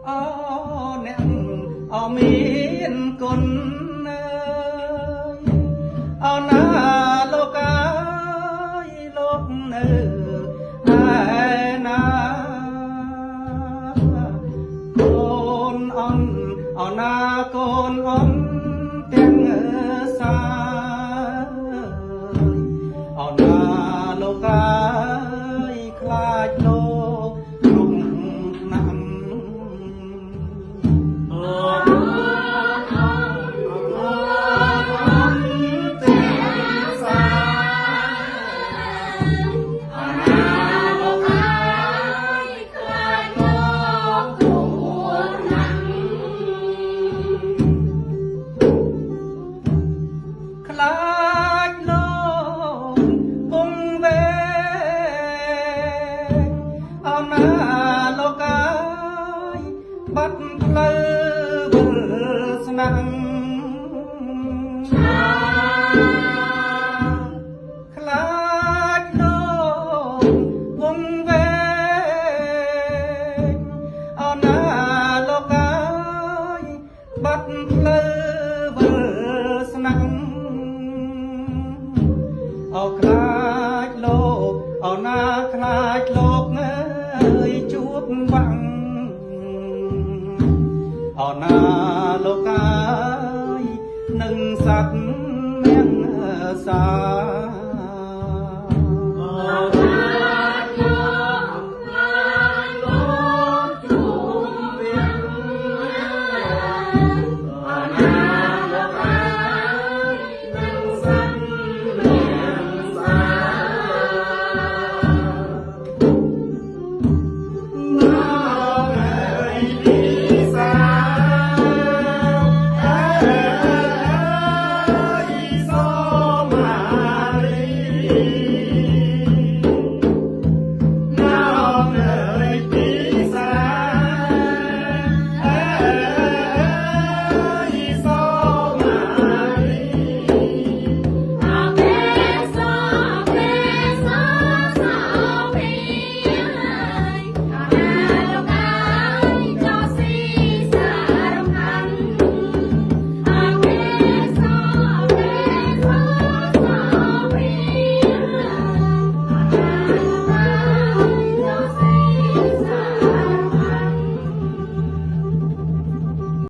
អូអ្នកអមានគុណអើយអូណាលោកអើយលោកនៅឯណាកូនអូណាកូនទាំងសាអូណាលោកអើយខ្លាចលោកគ្រប់ឆ្នាំ ខ្លាចលោកគង់វែងអូណាលោកអើយបាត់ផ្លូវវិលស្នាំខ្លាចលោកគង់វែងអូណាលោកអើយបាត់ផ្លូវវិលស្នាំ អូខ្លាចលោកអូណាខ្លាចលោកអើយជួបវាំងអូណាលោកអើយនឹងសត្វមានសាអូណាលោកខ្លាចលោកជួបវាំងអូណាលោកអើយនឹងសត្វ Hãy subscribe cho kênh Ghiền Mì Gõ để không bỏ lỡ